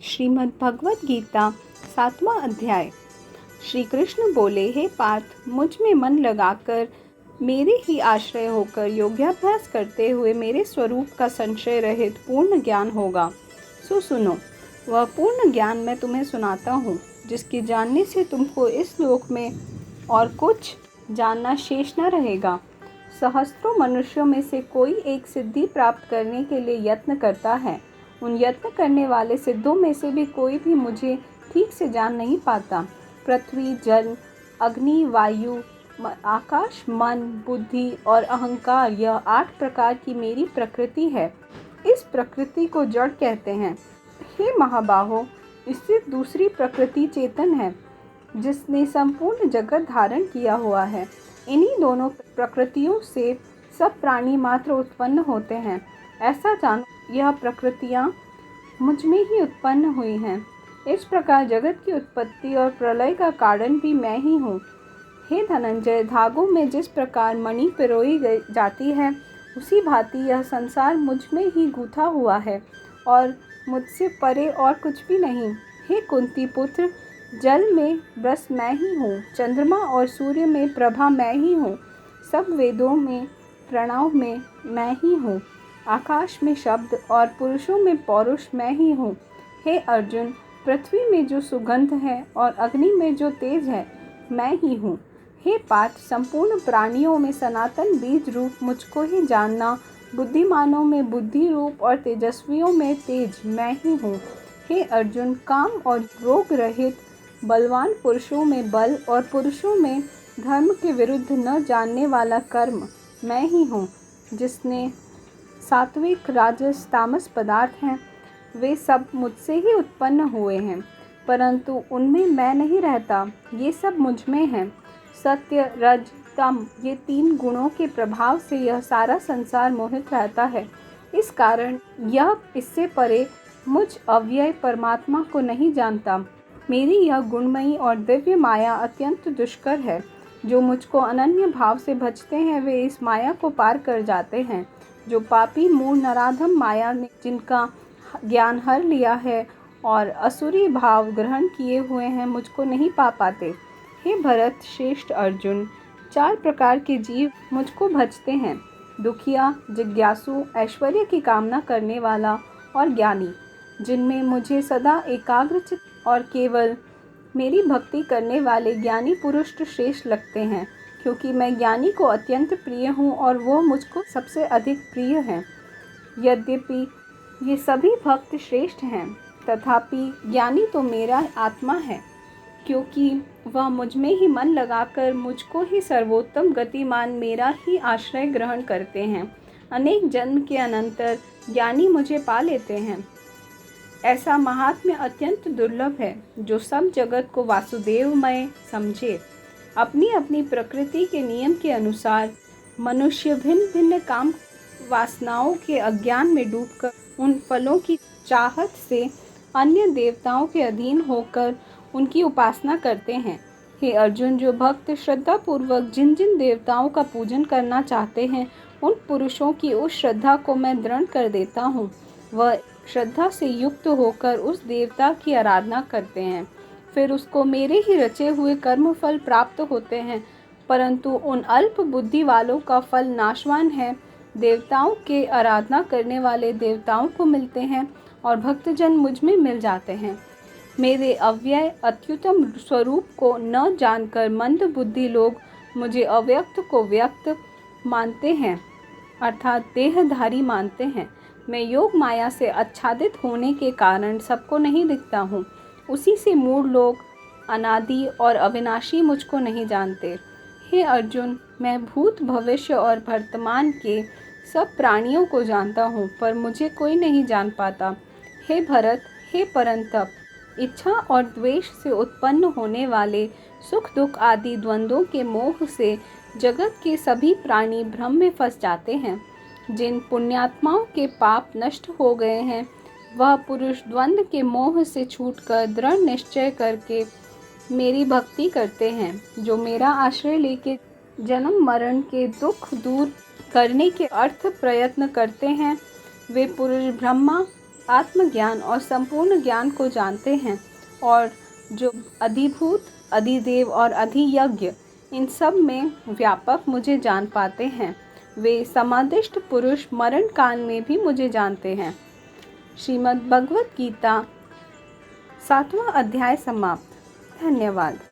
श्रीमद् भगवत गीता 7वां अध्याय। श्री कृष्ण बोले, हे पार्थ, मुझ में मन लगाकर मेरे ही आश्रय होकर योगाभ्यास करते हुए मेरे स्वरूप का संशय रहित पूर्ण ज्ञान होगा। सो सुनो, वह पूर्ण ज्ञान मैं तुम्हें सुनाता हूँ, जिसके जानने से तुमको इस लोक में और कुछ जानना शेष न रहेगा। सहस्त्रों मनुष्यों में से कोई एक सिद्धि प्राप्त करने के लिए यत्न करता है। उन यत्न करने वाले सिद्धों में से भी कोई भी मुझे ठीक से जान नहीं पाता। पृथ्वी, जल, अग्नि, वायु, आकाश, मन, बुद्धि और अहंकार, यह 8 प्रकार की मेरी प्रकृति है। इस प्रकृति को जड़ कहते हैं। हे महाबाहो, इससे दूसरी प्रकृति चेतन है, जिसने संपूर्ण जगत धारण किया हुआ है। इन्हीं दोनों प्रकृतियों से सब प्राणी मात्र उत्पन्न होते हैं। ऐसा जानो, यह प्रकृतियाँ मुझ में ही उत्पन्न हुई हैं। इस प्रकार जगत की उत्पत्ति और प्रलय का कारण भी मैं ही हूँ। हे धनंजय, धागों में जिस प्रकार मणि पिरोई जाती है, उसी भांति यह संसार मुझ में ही गूथा हुआ है और मुझसे परे और कुछ भी नहीं। हे कुंती पुत्र, जल में ब्रस मैं ही हूँ, चंद्रमा और सूर्य में प्रभा मैं ही हूँ, सब वेदों में प्रणव में मैं ही हूँ, आकाश में शब्द और पुरुषों में पौरुष मैं ही हूँ। हे अर्जुन, पृथ्वी में जो सुगंध है और अग्नि में जो तेज है, मैं ही हूँ। हे पार्थ, संपूर्ण प्राणियों में सनातन बीज रूप मुझको ही जानना, बुद्धिमानों में बुद्धि रूप और तेजस्वियों में तेज मैं ही हूँ। हे अर्जुन, काम और रोग रहित बलवान पुरुषों में बल और पुरुषों में धर्म के विरुद्ध न जानने वाला कर्म मैं ही हूँ। जिसने सात्विक, राजस, तामस पदार्थ हैं, वे सब मुझसे ही उत्पन्न हुए हैं, परंतु उनमें मैं नहीं रहता, ये सब मुझ में हैं। सत्य, रज, तम, ये 3 गुणों के प्रभाव से यह सारा संसार मोहित रहता है। इस कारण यह इससे परे मुझ अव्यय परमात्मा को नहीं जानता। मेरी यह गुणमयी और दिव्य माया अत्यंत दुष्कर है। जो मुझको अनन्य भाव से भजते हैं, वे इस माया को पार कर जाते हैं। जो पापी मूढ़ नराधम माया ने जिनका ज्ञान हर लिया है और असुरी भाव ग्रहण किए हुए हैं, मुझको नहीं पा पाते। हे भरत श्रेष्ठ अर्जुन, 4 प्रकार के जीव मुझको भजते हैं: दुखिया, जिज्ञासु, ऐश्वर्य की कामना करने वाला और ज्ञानी, जिनमें मुझे सदा एकाग्रचित्त और केवल मेरी भक्ति करने वाले ज्ञानी पुरुष श्रेष्ठ लगते हैं, क्योंकि मैं ज्ञानी को अत्यंत प्रिय हूँ और वो मुझको सबसे अधिक प्रिय हैं। यद्यपि ये सभी भक्त श्रेष्ठ हैं, तथापि ज्ञानी तो मेरा आत्मा है, क्योंकि वह मुझ में ही मन लगाकर मुझको ही सर्वोत्तम गतिमान मेरा ही आश्रय ग्रहण करते हैं। अनेक जन्म के अनंतर ज्ञानी मुझे पा लेते हैं। ऐसा महात्म्य अत्यंत दुर्लभ है, जो सब जगत को वासुदेवमय समझे। अपनी अपनी प्रकृति के नियम के अनुसार मनुष्य भिन्न भिन्न काम वासनाओं के अज्ञान में डूबकर उन फलों की चाहत से अन्य देवताओं के अधीन होकर उनकी उपासना करते हैं। हे अर्जुन, जो भक्त श्रद्धा पूर्वक जिन जिन देवताओं का पूजन करना चाहते हैं, उन पुरुषों की उस श्रद्धा को मैं दृढ़ कर देता हूँ। वह श्रद्धा से युक्त होकर उस देवता की आराधना करते हैं, फिर उसको मेरे ही रचे हुए कर्म फल प्राप्त होते हैं। परंतु उन अल्प बुद्धि वालों का फल नाशवान है। देवताओं के आराधना करने वाले देवताओं को मिलते हैं और भक्तजन मुझ में मिल जाते हैं। मेरे अव्यय अत्युत्तम स्वरूप को न जानकर मंद बुद्धि लोग मुझे अव्यक्त को व्यक्त मानते हैं, अर्थात देहधारी मानते हैं। मैं योग माया से आच्छादित होने के कारण सबको नहीं दिखता हूँ। उसी से मूढ़ लोग अनादि और अविनाशी मुझको नहीं जानते। हे अर्जुन, मैं भूत, भविष्य और वर्तमान के सब प्राणियों को जानता हूँ, पर मुझे कोई नहीं जान पाता। हे भरत, हे परंतप, इच्छा और द्वेष से उत्पन्न होने वाले सुख दुख आदि द्वंद्वों के मोह से जगत के सभी प्राणी भ्रम में फंस जाते हैं। जिन पुण्यात्माओं के पाप नष्ट हो गए हैं, वह पुरुष द्वंद्व के मोह से छूटकर दृढ़ निश्चय करके मेरी भक्ति करते हैं। जो मेरा आश्रय लेके जन्म मरण के दुख दूर करने के अर्थ प्रयत्न करते हैं, वे पुरुष ब्रह्मा आत्मज्ञान और संपूर्ण ज्ञान को जानते हैं और जो अधिभूत, अधिदेव और अधियज्ञ इन सब में व्यापक मुझे जान पाते हैं, वे समादिष्ट पुरुष मरण काल में भी मुझे जानते हैं। श्रीमद् भगवत गीता 7वां अध्याय समाप्त। धन्यवाद।